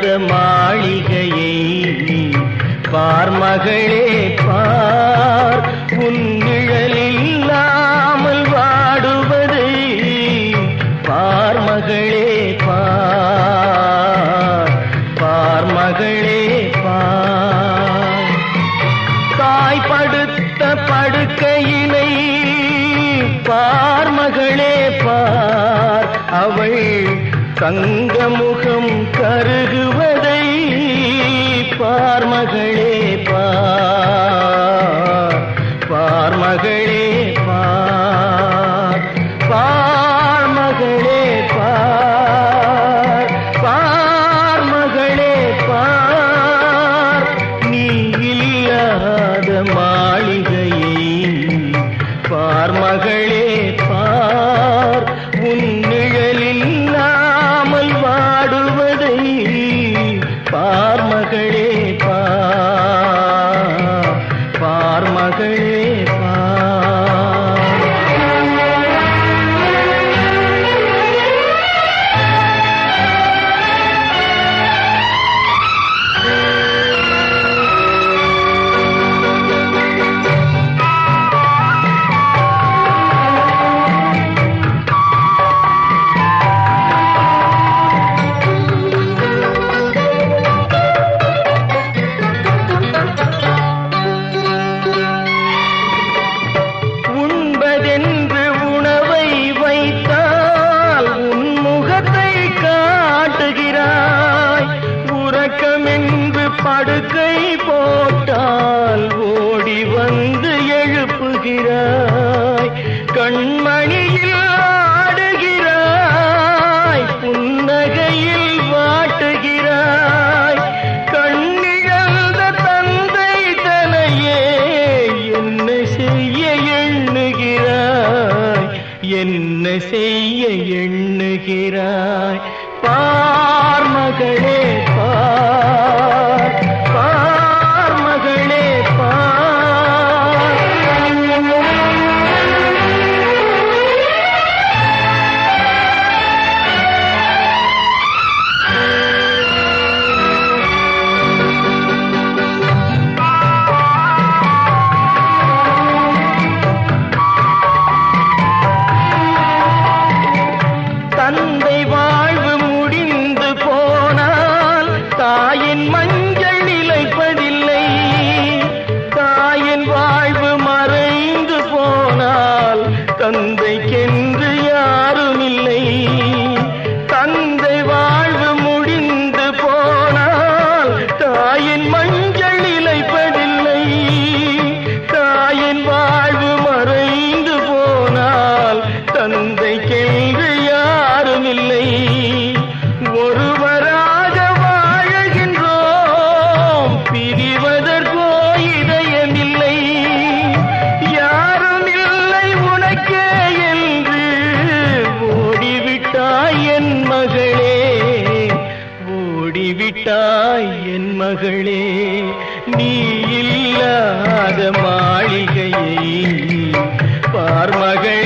இல்லாத மாளிகையை பார்மகளே பார், உன் நிழலில் இல்லாமல் வாடுவதை பார்மகளே பார், பார்மகளே பார். தாய் படுத்த படுக்கையினை பார்மகளே பார், அவள் தங்கமுகம் கருகுவதை பார்மகளே பார், பார்மகளே பார், பார்மகளே பார், பார்மகளே பார். நீ இல்லாத மாளிகையை பார்மகளே பார், உன் நிழலில் இல்லாமல் வாடுவதை பார்மகளே பார், பார்மகளே பார். உண்பதென்று உணவை வைத்தால் உன் முகத்தை காட்டுகிறாய், உறக்கமென்று படுக்கை போட்டால் ஓடி வந்து எழுப்புகிறாய், கண்மணியில் ஆடுகிறாய், புன்னகையில் வாட்டுகிறாய், கண்ணிழந்த தந்தை தனையே என்ன செய்ய எண்ணுகிறாய், என்ன செய்ய எண்ணுகிறாய். பார்மகளே பார், பார்மகளே பார். தந்தை வாழ்வு முடிந்து போனால் தாயின் மஞ்சள் நிலைப்பதில்லை, தாயின் வாழ்வு மறைந்து போனால் தந்தைக்கென்று யாரும் இல்லை. தந்தை வாழ்வு முடிந்து போனால் தாயின் மஞ்சள் நிலைப்பதில்லை, தாயின் வாழ்வு மறைந்து போனால் தந்தைக்கென்று யாரும் இல்லை. ஒருவராக வாழுகின்றோம், பிரிவதற்கோ இதயமில்லை, யாரும் இல்லை உனக்கே என்று ஓடிவிட்டாய் என் மகளே, ஓடிவிட்டாய் என் மகளே. நீ இல்லாத மாளிகையை பார்மகளே